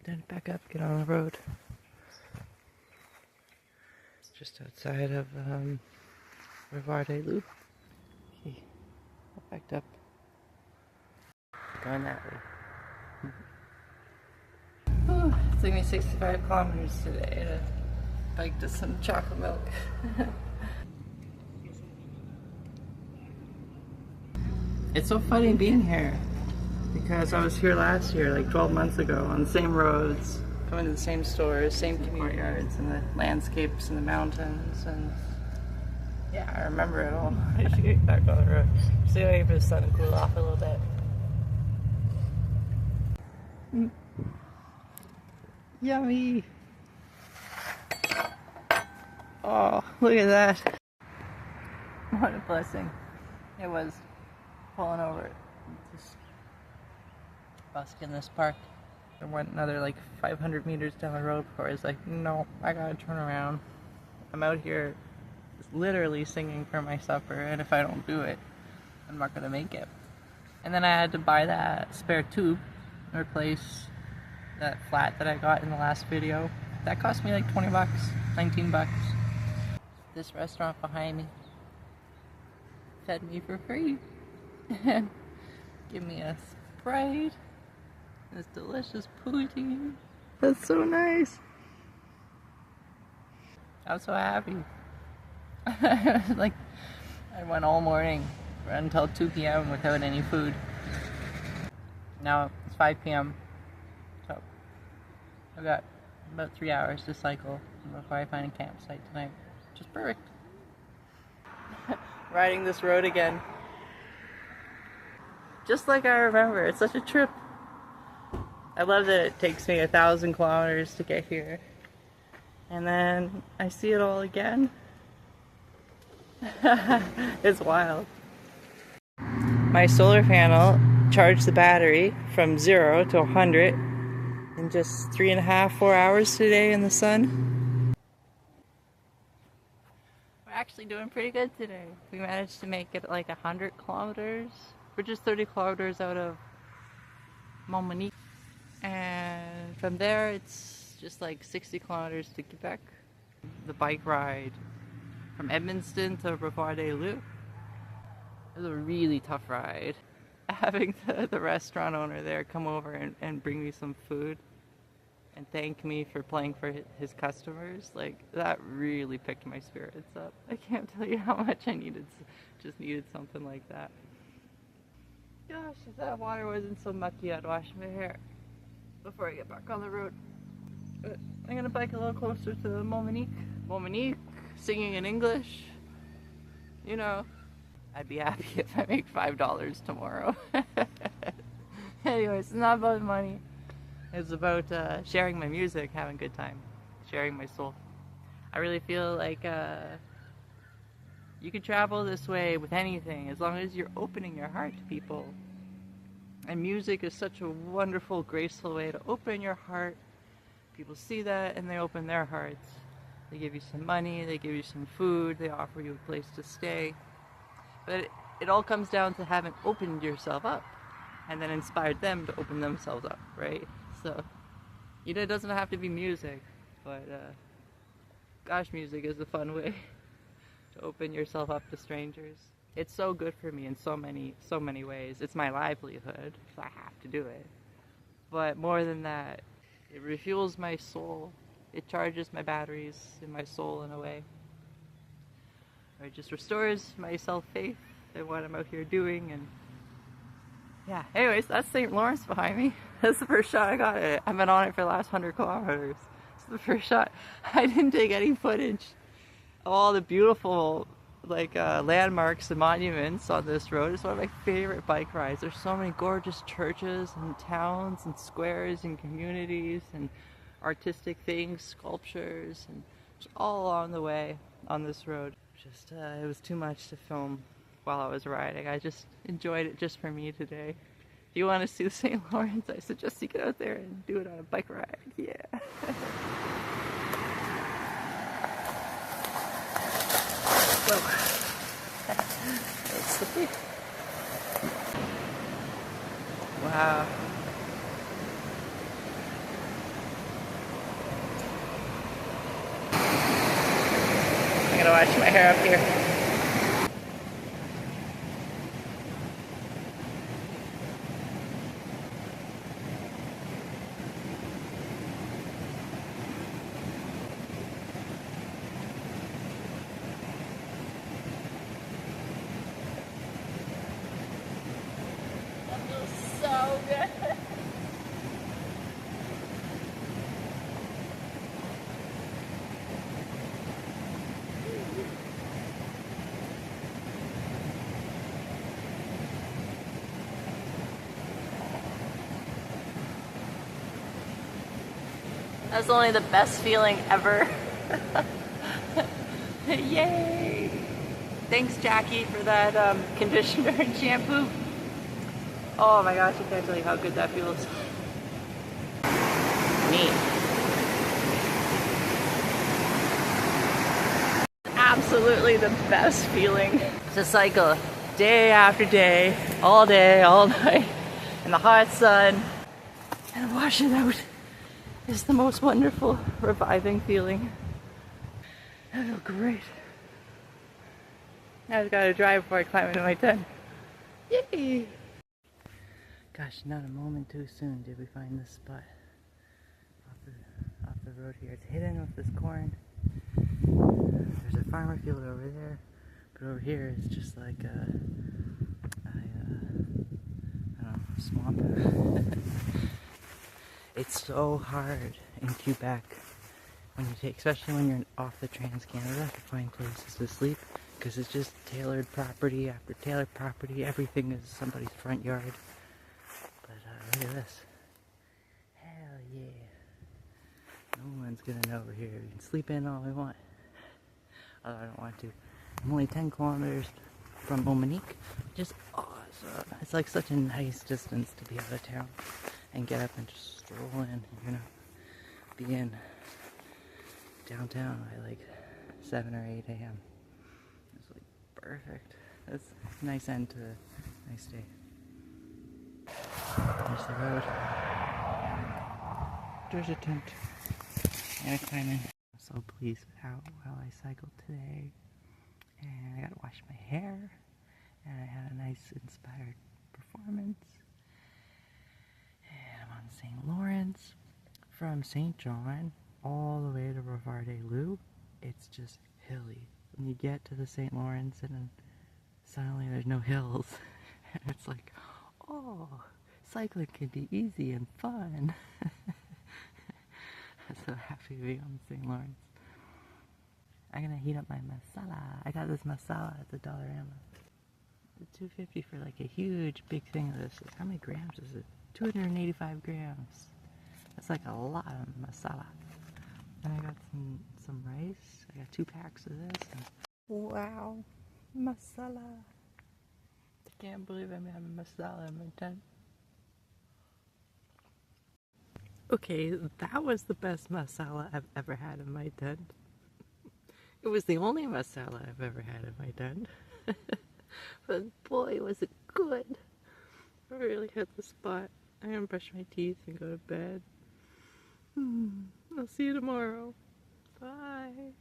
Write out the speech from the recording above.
then back up, get on the road. Just outside of River des Loups. Okay, I backed up. Going that way. It took me 65 kilometers today to bike to some chocolate milk. It's so funny being here because I was here last year, like 12 months ago, on the same roads, going to the same stores, same courtyards, and the landscapes and the mountains, and yeah, I remember it all. I should get back on the road. Just waiting for the sun to cool off a little bit. Yummy! Oh, look at that! What a blessing. It was pulling over. Just busk in this park. I went another like 500 meters down the road before I was like, no, I gotta turn around. I'm out here just literally singing for my supper, and if I don't do it, I'm not gonna make it. And then I had to buy that spare tube and replace that flat that I got in the last video. That cost me like 20 bucks, 19 bucks. This restaurant behind me fed me for free. And give me a Sprite, this delicious poutine. That's so nice. I'm so happy. Like, I went all morning until 2 p.m. without any food. Now it's 5 p.m. So I've got about 3 hours to cycle before I find a campsite tonight. Which is perfect. Riding this road again. Just like I remember, it's such a trip. I love that it takes me 1,000 kilometers to get here. And then I see it all again. It's wild. My solar panel charged the battery from 0 to 100 in just 3.5, 4 hours today in the sun. We're actually doing pretty good today. We managed to make it like 100 kilometers. We're just 30 kilometers out of Montmagny, and from there it's just like 60 kilometers to Quebec. The bike ride from Edmundston to River des Loups, it was a really tough ride. Having the restaurant owner there come over and bring me some food and thank me for playing for his customers, like, that really picked my spirits up. I can't tell you how much I just needed something like that. Gosh, if that water wasn't so mucky, I'd wash my hair before I get back on the road. But I'm gonna bike a little closer to Montmagny. Montmagny, singing in English. You know, I'd be happy if I make $5 tomorrow. Anyways, it's not about money. It's about sharing my music, having a good time, sharing my soul. I really feel like you can travel this way with anything as long as you're opening your heart to people. And music is such a wonderful, graceful way to open your heart. People see that and they open their hearts. They give you some money, they give you some food, they offer you a place to stay. But it all comes down to having opened yourself up and then inspired them to open themselves up, right? So, you know, it doesn't have to be music, but gosh, music is a fun way to open yourself up to strangers. It's so good for me in so many ways. It's my livelihood, so I have to do it. But more than that, it refuels my soul. It charges my batteries in my soul in a way. Or it just restores my self-faith in what I'm out here doing. And yeah, anyways, that's St. Lawrence behind me. That's the first shot I got at it. I've been on it for the last 100 kilometers. It's the first shot. I didn't take any footage of all the beautiful landmarks and monuments on this road. It's one of my favorite bike rides. There's so many gorgeous churches and towns and squares and communities and artistic things, sculptures, and just all along the way on this road. Just it was too much to film while I was riding. I just enjoyed it just for me today. If you want to see the St. Lawrence, I suggest you get out there and do it on a bike ride. Yeah. Whoa. That's slippery. Wow. gonna wash my hair up here. That feels so good. That's only the best feeling ever. Yay! Thanks, Jackie, for that conditioner and shampoo. Oh my gosh, I can't tell you how good that feels. Neat. Absolutely the best feeling to cycle day after day, all night, in the hot sun, and wash it out. Is the most wonderful, reviving feeling. I feel great. I just gotta drive before I climb into my tent. Yay! Gosh, not a moment too soon did we find this spot off the road here. It's hidden with this corn. There's a farmer field over there, but over here it's just like I don't know, swamp. It's so hard in Quebec when you take, especially when you're off the Trans-Canada, to find places to sleep, because it's just tailored property after tailored property. Everything is somebody's front yard. But look at this. Hell yeah. No one's gonna know we're here. We can sleep in all we want. Although I don't want to. I'm only 10 kilometers from Monique, which is awesome. It's like such a nice distance to be out of town and get up and just stroll in. You're gonna be in downtown by like 7 or 8 a.m. It's like perfect. That's a nice end to a nice day. There's the road. There's a tent. And a climb in. I'm so pleased with how well I cycled today. And I got to wash my hair. And I had a nice inspired performance. And I'm on St. Lawrence. From St. John all the way to River-des-Loups. It's just hilly. When you get to the St. Lawrence and then suddenly there's no hills. And it's like, oh, cycling can be easy and fun. I'm so happy to be on St. Lawrence. I'm gonna heat up my masala. I got this masala at the Dollarama. It's $2.50 for like a huge big thing of this. How many grams is it? 285 grams. That's like a lot of masala. And I got some rice. I got 2 packs of this. And wow, masala. I can't believe I'm having masala in my tent. Okay, that was the best masala I've ever had in my tent. It was the only masala I've ever had in my tent. But boy, was it good. I really hit the spot. I'm gonna brush my teeth and go to bed. I'll see you tomorrow. Bye.